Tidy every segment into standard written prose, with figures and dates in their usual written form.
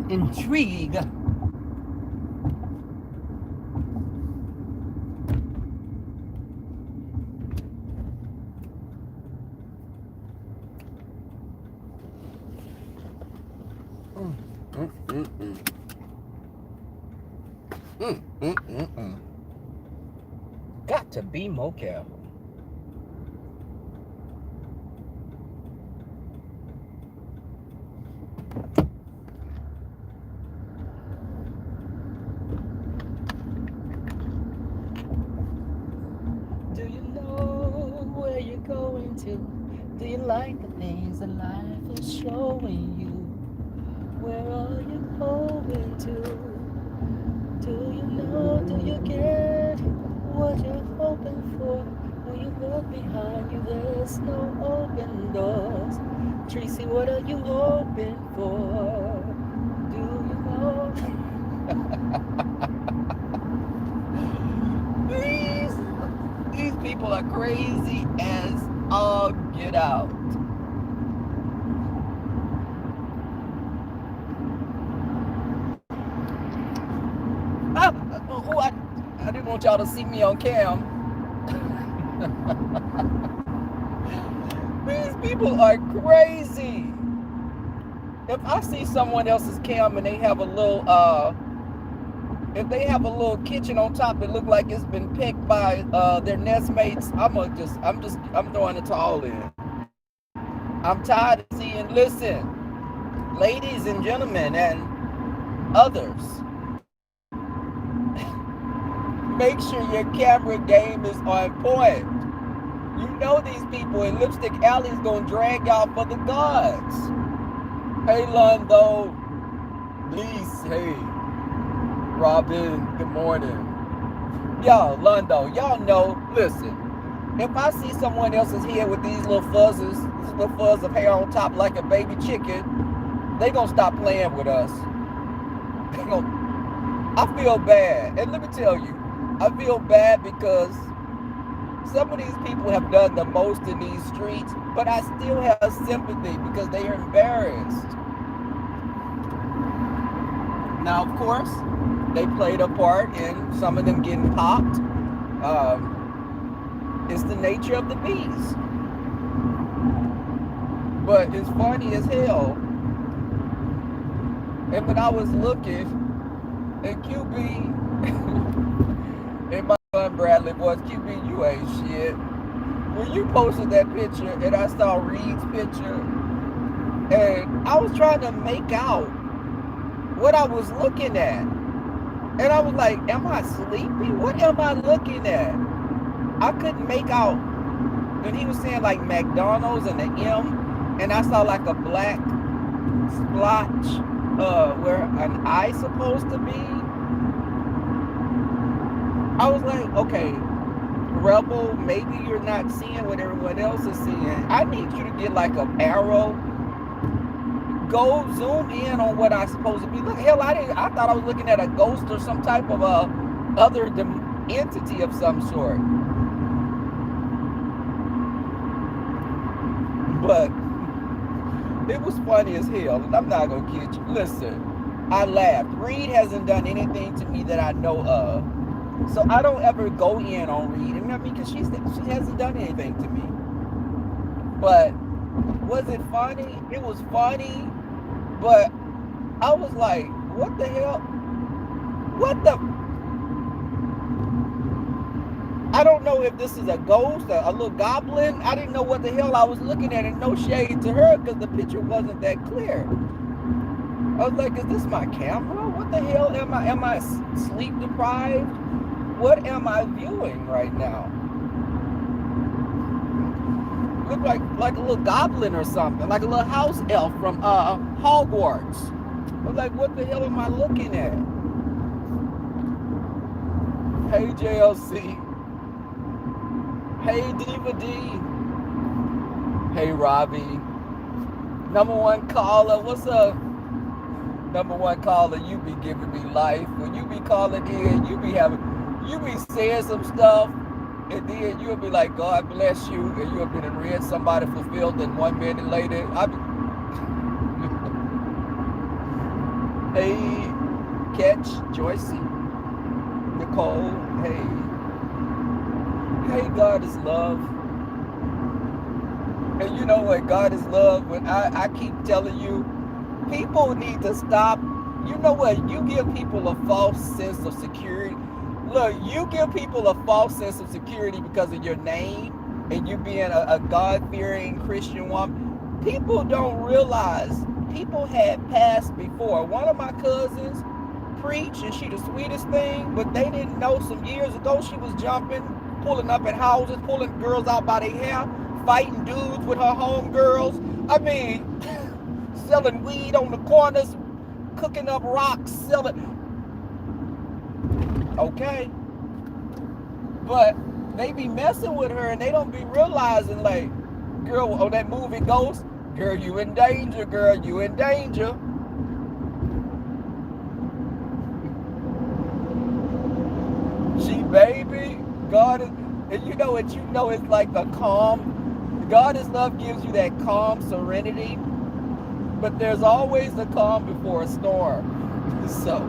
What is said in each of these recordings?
intrigue. Mm, mm, mm, mm. Mm, mm, mm, mm. Got to be more careful. Do you know where you're going to? Do you like the things that life is showing you? Where are you going to? Do you know? Do you get what you're hoping for? When you look behind you, there's no open doors. Tracy, what are you hoping for? Do you know? these, these people are crazy as all get out. Ah, oh, I didn't want y'all to see me on cam. These people are crazy. If I see someone else's cam and they have a little if they have a little kitchen on top that look like it's been picked by their nestmates, I'm throwing the towel in. I'm tired of seeing, listen, ladies and gentlemen and others, make sure your camera game is on point. You know these people in Lipstick Alley is gonna drag y'all for the gods. Hey Londo, please, hey Robin, good morning. Y'all, Londo, y'all know, listen, if I see someone else's head with these little fuzzes, this little fuzz of hair on top like a baby chicken, they gonna stop playing with us. I feel bad. And let me tell you, I feel bad because some of these people have done the most in these streets, but I still have sympathy because they are embarrassed. Now, of course, they played a part in some of them getting popped. It's the nature of the beast. But it's funny as hell. And when I was looking, and QB, and my son Bradley was, QB, you ain't shit. When you posted that picture and I saw Reed's picture, and I was trying to make out what I was looking at. And I was like, am I sleepy? What am I looking at? I couldn't make out. And he was saying like McDonald's and the M, and I saw like a black splotch where an eye supposed to be. I was like, okay, Rebel, maybe you're not seeing what everyone else is seeing. I need you to get like an arrow. Go zoom in on what I'm supposed to be. Look, hell, I thought I was looking at a ghost or some type of other entity of some sort. But it was funny as hell, and I'm not gonna kid you. Listen, I laughed. Reed hasn't done anything to me that I know of, so I don't ever go in on Reed. And I mean, because she hasn't done anything to me. But was it funny? It was funny, but I was like, what the hell? What the? I don't know if this is a ghost, a little goblin. I didn't know what the hell I was looking at, and no shade to her because the picture wasn't that clear. I was like, is this my camera? What the hell am I? Am I sleep deprived? What am I viewing right now? Look like a little goblin or something, like a little house elf from Hogwarts. I was like, what the hell am I looking at? Hey JLC. Hey Diva D. Hey Robbie. Number one caller, what's up? Number one caller, you be giving me life. When you be calling in, you be saying some stuff, and then you'll be like, God bless you, and you'll be read somebody fulfilled, and 1 minute later, Hey, Catch, Joycey, Nicole, hey. Hey, God is love. And you know what? God is love. When I keep telling you, people need to stop. You know what? You give people a false sense of security. Look, you give people a false sense of security because of your name and you being a God-fearing Christian woman. People don't realize people had passed before. One of my cousins preached and she the sweetest thing, but they didn't know some years ago she was jumping, pulling up at houses, pulling girls out by their hair, fighting dudes with her homegirls. I mean, selling weed on the corners, cooking up rocks, selling. Okay. But they be messing with her and they don't be realizing, like, girl, on that movie Ghost, girl, you in danger, girl, you in danger. She, baby, God is, and you know what? You know it's like a calm. God is love gives you that calm serenity, but there's always a calm before a storm. So,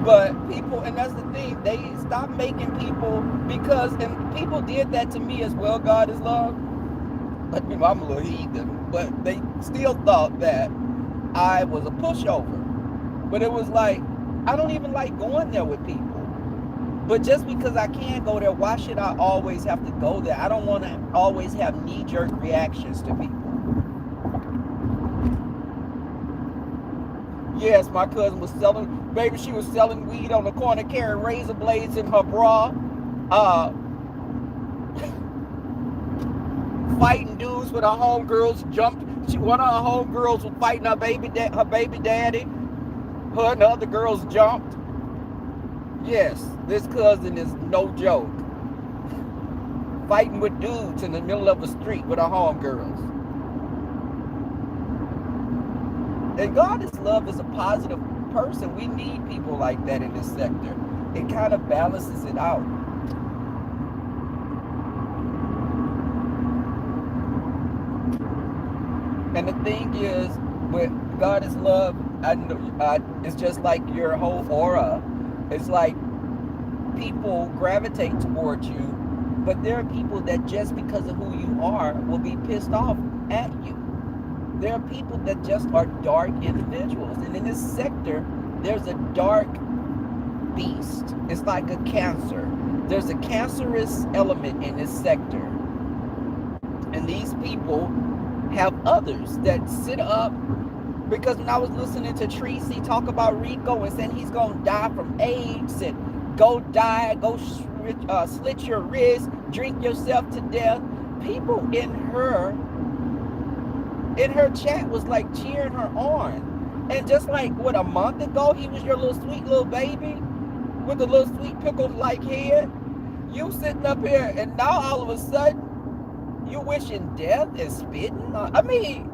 but people, and that's the thing, they stop making people, because, and people did that to me as well, God is love. But you know, I'm a little heathen, but they still thought that I was a pushover. But it was like, I don't even like going there with people. But just because I can't go there, why should I always have to go there? I don't want to always have knee-jerk reactions to people. Yes, my cousin was selling, baby, she was selling weed on the corner, carrying razor blades in her bra. Fighting dudes with her homegirls, jumped. One of her homegirls was fighting her baby daddy. Her and the other girls jumped. Yes, this cousin is no joke. Fighting with dudes in the middle of the street with her homegirls. And God is love is a positive person. We need people like that in this sector. It kind of balances it out. And the thing is, with God is love, it's just like your whole aura. It's like people gravitate towards you, but there are people that just because of who you are will be pissed off at you. There are people that just are dark individuals. And in this sector, there's a dark beast. It's like a cancer. There's a cancerous element in this sector. And these people have others that sit up, because when I was listening to Tracy talk about Rico and saying he's going to die from AIDS and go die, go slit your wrist, drink yourself to death, people in her chat was like cheering her on. And just like, what, a month ago, he was your little sweet little baby with a little sweet pickle-like head. You sitting up here, and now all of a sudden, you wishing death and spitting? I mean,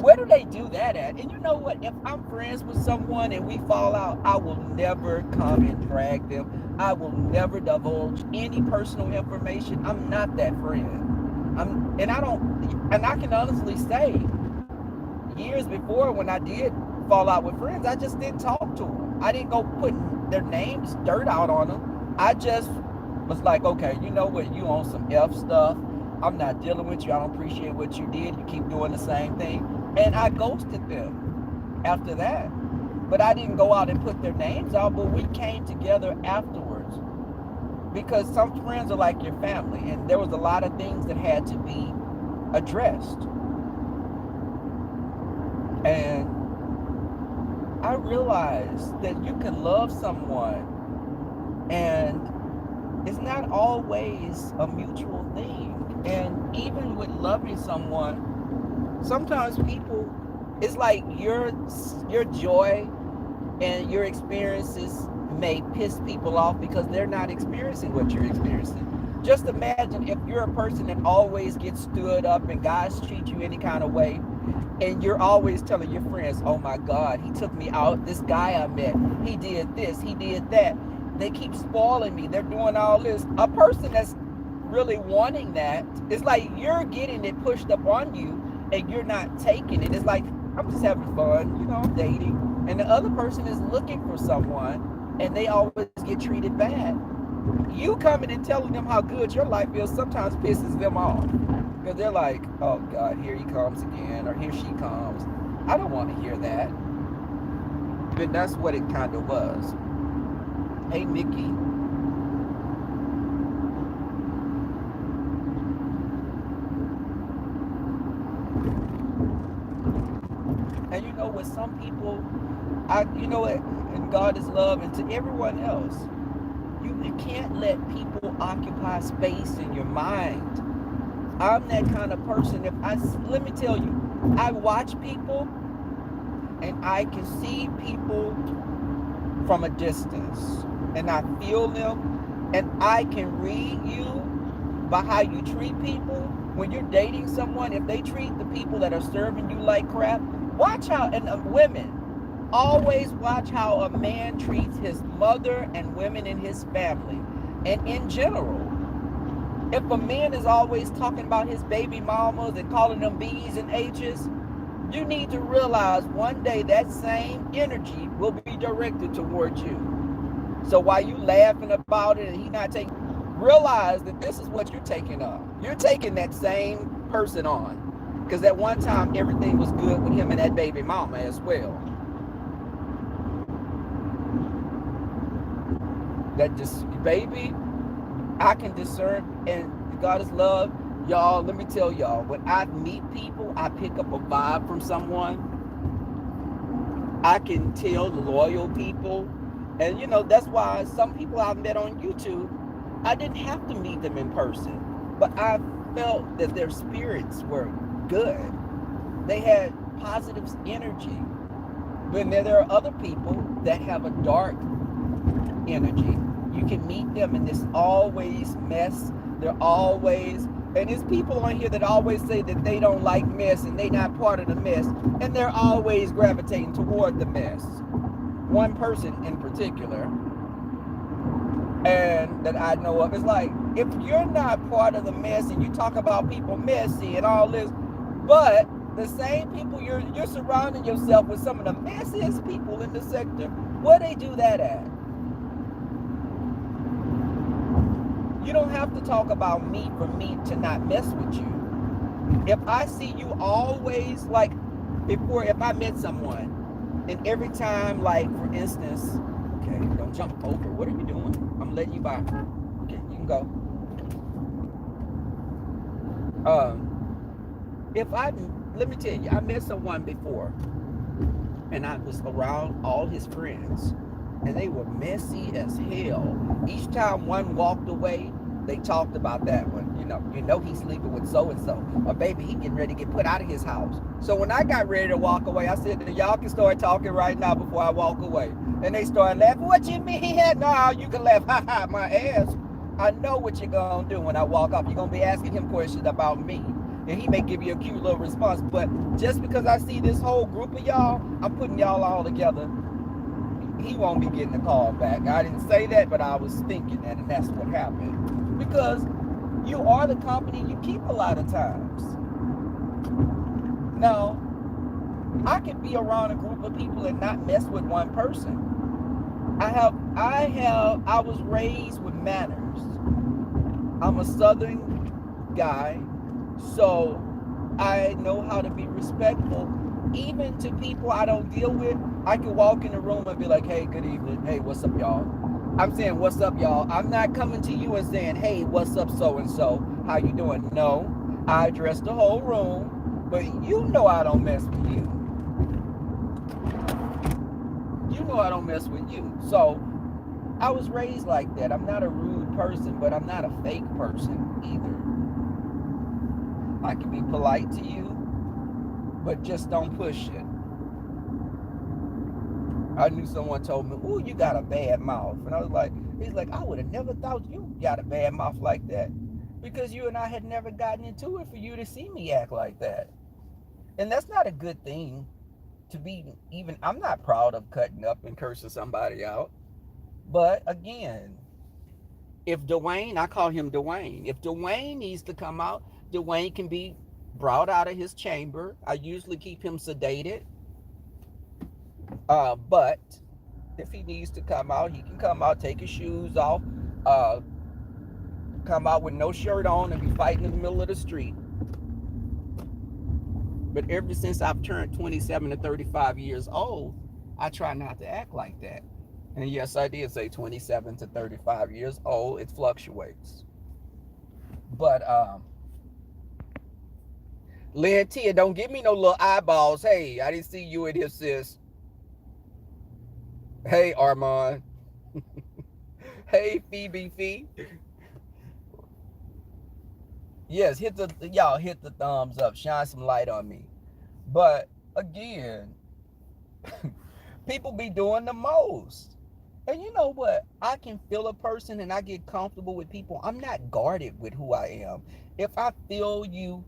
where do they do that at? And you know what? If I'm friends with someone and we fall out, I will never come and drag them. I will never divulge any personal information. I'm not that friend. And I can honestly say, years before when I did fall out with friends, I just didn't talk to them. I didn't go putting their names, dirt out on them. I just was like, okay, you know what? You on some F stuff. I'm not dealing with you. I don't appreciate what you did. You keep doing the same thing. And I ghosted them after that. But I didn't go out and put their names out, but we came together afterwards. Because some friends are like your family, and there was a lot of things that had to be addressed. And I realized that you can love someone, and it's not always a mutual thing. And even with loving someone, sometimes people, it's like your joy and your experiences may piss people off because they're not experiencing what you're experiencing. Just imagine if you're a person that always gets stood up and guys treat you any kind of way, and you're always telling your friends, oh my God, he took me out, this guy I met, he did this, he did that. They keep spoiling me, they're doing all this. A person that's really wanting that, it's like you're getting it pushed up on you and you're not taking it. It's like, I'm just having fun, you know, I'm dating. and the other person is looking for someone and they always get treated bad. You coming and telling them how good your life is sometimes pisses them off, because they're like, oh God, here he comes again, or here she comes. I don't want to hear that. But that's what it kind of was. Hey, Nikki. And you know, with some people, you know what, and God is love, and to everyone else, you can't let people occupy space in your mind. I'm that kind of person. Let me tell you, I watch people and I can see people from a distance, and I feel them, and I can read you by how you treat people. When you're dating someone, if they treat the people that are serving you like crap, watch how, and women, always watch how a man treats his mother and women in his family. And in general, if a man is always talking about his baby mamas and calling them B's and H's, you need to realize one day that same energy will be directed towards you. So while you laughing about it and he not taking, realize that this is what you're taking on. You're taking that same person on. Because at one time, everything was good with him and that baby mama as well. That just, baby, I can discern, and God is love. Y'all, let me tell y'all, when I meet people, I pick up a vibe from someone. I can tell the loyal people. And you know, that's why some people I've met on YouTube, I didn't have to meet them in person, but I felt that their spirits were good. They had positive energy. But then there are other people that have a dark energy. You can meet them and it's always mess. They're always, and there's people on here that always say that they don't like mess and they not part of the mess, and they're always gravitating toward the mess. One person in particular, and that I know of, is like, if you're not part of the mess and you talk about people messy and all this, but the same people, you're surrounding yourself with some of the messiest people in the sector, where they do that at? You don't have to talk about me for me to not mess with you. If I see you always, like, before, if I met someone, and every time, like, for instance, okay, don't jump over. What are you doing? I'm letting you by. Okay, you can go. Let me tell you, I met someone before, and I was around all his friends, and they were messy as hell. Each time one walked away, they talked about that one. You know he's sleeping with so-and-so. Or baby, he getting ready to get put out of his house. So when I got ready to walk away, I said, y'all can start talking right now before I walk away. And they started laughing. What you mean? No, you can laugh. Ha ha, my ass. I know what you're going to do when I walk off. You're going to be asking him questions about me. And he may give you a cute little response. But just because I see this whole group of y'all, I'm putting y'all all together. He won't be getting a call back. I didn't say that, but I was thinking that, and that's what happened. Because you are the company you keep a lot of times. Now, I could be around a group of people and not mess with one person. I was raised with manners. I'm a Southern guy, so I know how to be respectful. Even to people I don't deal with, I can walk in the room and be like, hey, good evening. Hey, what's up, y'all? I'm saying, what's up, y'all? I'm not coming to you and saying, hey, what's up, so-and-so? How you doing? No, I address the whole room, but you know I don't mess with you. You know I don't mess with you. So I was raised like that. I'm not a rude person, but I'm not a fake person either. I can be polite to you, but just don't push it. I knew someone told me, ooh, you got a bad mouth. And I was like, he's like, I would have never thought you got a bad mouth like that. Because you and I had never gotten into it for you to see me act like that. And that's not a good thing to be even. I'm not proud of cutting up and cursing somebody out. But again, if Dwayne, I call him Dwayne. If Dwayne needs to come out, Dwayne can be brought out of his chamber. I usually keep him sedated. But if he needs to come out, he can come out, take his shoes off, uh, come out with no shirt on and be fighting in the middle of the street. But ever since I've turned 27 to 35 years old, I try not to act like that. And yes, I did say 27 to 35 years old. It fluctuates. But Lynn Tia, don't give me no little eyeballs. Hey, I didn't see you in here, sis. Hey, Armand. Hey, Phoebe Fee. Yes, y'all hit the thumbs up. Shine some light on me. But again, people be doing the most. And you know what? I can feel a person and I get comfortable with people. I'm not guarded with who I am. If I feel you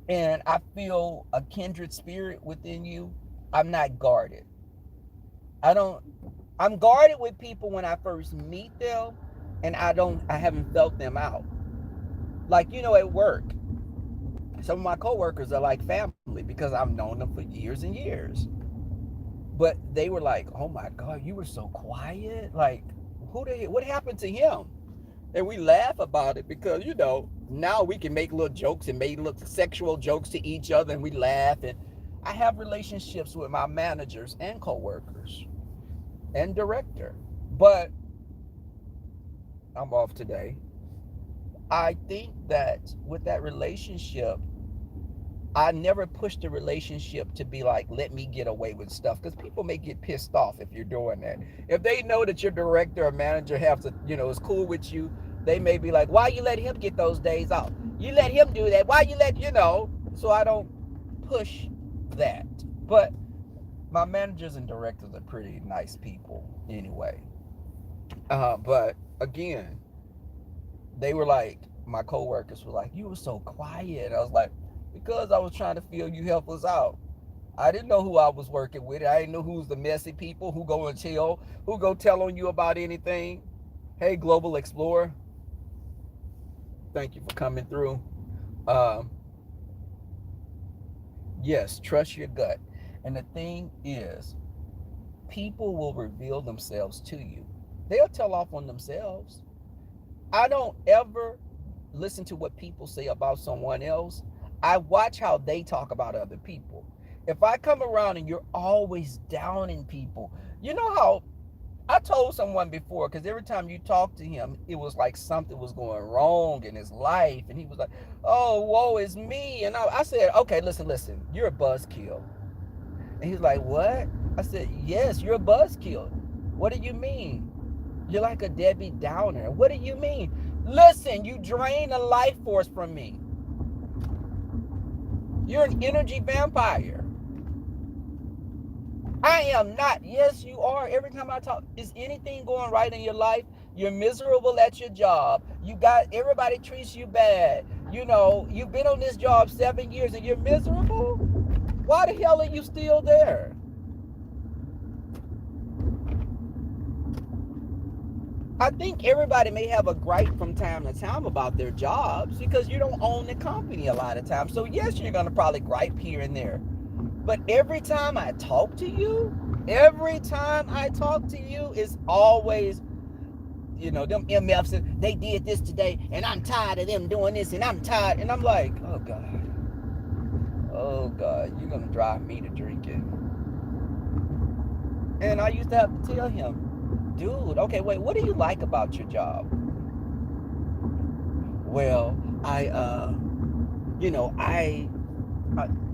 and I feel a kindred spirit within you, I'm not guarded. I'm guarded with people when I first meet them and I haven't felt them out. Like, at work, some of my coworkers are like family because I've known them for years and years. But they were like, "Oh my God, you were so quiet. Like, what happened to him?" And we laugh about it because, now we can make little jokes and make little sexual jokes to each other and we laugh. And I have relationships with my managers and coworkers and director. But I'm off today. I think that with that relationship, I never pushed the relationship to be like, let me get away with stuff, because people may get pissed off if you're doing that. If they know that your director or manager has to, is cool with you, they may be like, why you let him get those days off? You let him do that. Why you let, so I don't push that. But my managers and directors are pretty nice people anyway. But again, they were like, my coworkers were like, you were so quiet. I was like, because I was trying to feel you help us out. I didn't know who I was working with. I didn't know who's the messy people, who go and tell, who go tell on you about anything. Hey, Global Explorer. Thank you for coming through. Yes, trust your gut. And the thing is, people will reveal themselves to you. They'll tell off on themselves. I don't ever listen to what people say about someone else. I watch how they talk about other people. If I come around and you're always downing people, you know how I told someone before, because every time you talk to him, it was like something was going wrong in his life. And he was like, oh, woe is me. And I said, okay, listen, you're a buzzkill. And he's like, what? I said, yes, you're a buzzkill. What do you mean? You're like a Debbie Downer. What do you mean? Listen, you drain a life force from me. You're an energy vampire. I am not. Yes, you are. Every time I talk, is anything going right in your life? You're miserable at your job. Everybody treats you bad. You've been on this job 7 years and you're miserable. Why the hell are you still there? I think everybody may have a gripe from time to time about their jobs because you don't own the company a lot of times. So yes, you're going to probably gripe here and there. But every time I talk to you, it's always, them MFs, they did this today, and I'm tired of them doing this, and I'm tired. And I'm like, oh God, you're going to drive me to drinking. And I used to have to tell him, dude, okay, wait, what do you like about your job? Well,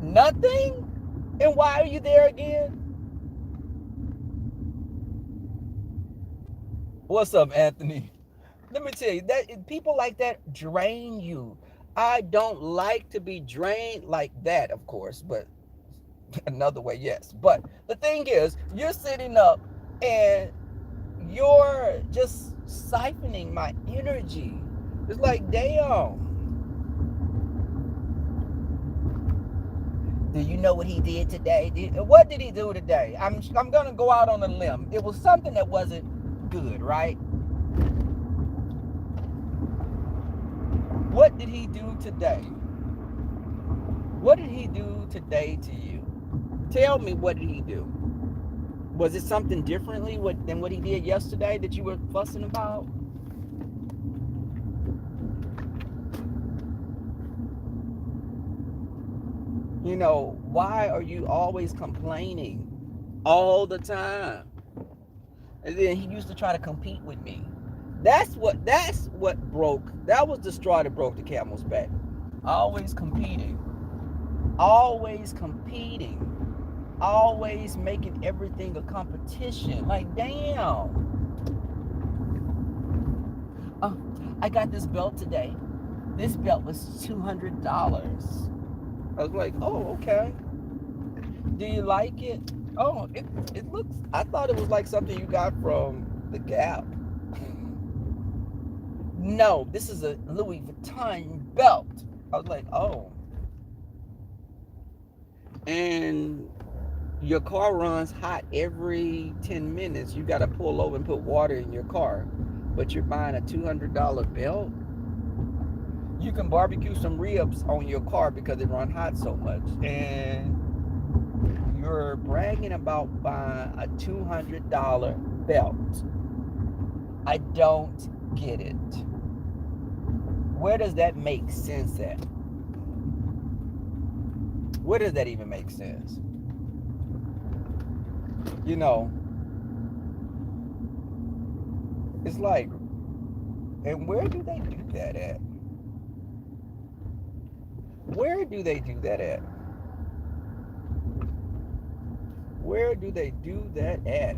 nothing? And why are you there again? What's up, Anthony? Let me tell you, that people like that drain you. I don't like to be drained like that, of course, but another way, yes. But the thing is, you're sitting up and you're just siphoning my energy. It's like, damn. Do you know what he did today? What did he do today? I'm gonna go out on a limb. It was something that wasn't good, right? What did he do today? What did he do today to you? Tell me, what did he do? Was it something differently than what he did yesterday that you were fussing about? You know, why are you always complaining all the time? And then he used to try to compete with me. That's what broke. That was the straw that broke the camel's back. Always competing. Always competing. Always making everything a competition. Like, damn. Oh, I got this belt today. This belt was $200. I was like, oh, okay. Do you like it? Oh, it looks. I thought it was like something you got from the Gap. No, this is a Louis Vuitton belt. I was like, oh. And your car runs hot every 10 minutes. You got to pull over and put water in your car. But you're buying a $200 belt? You can barbecue some ribs on your car because it runs hot so much. And you're bragging about buying a $200 belt. I don't get it. Where does that make sense at? Where does that even make sense? You know, it's like, and where do they do that at? Where do they do that at? Where do they do that at?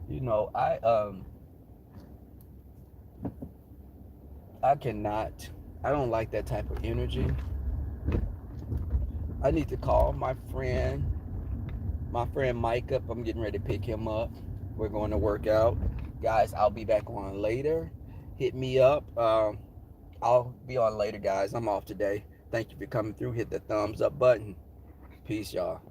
You know, I cannot. I don't like that type of energy. I need to call my friend Mike up. I'm getting ready to pick him up. We're going to work out. Guys, I'll be back on later. Hit me up. I'll be on later, guys. I'm off today. Thank you for coming through. Hit the thumbs up button. Peace, y'all.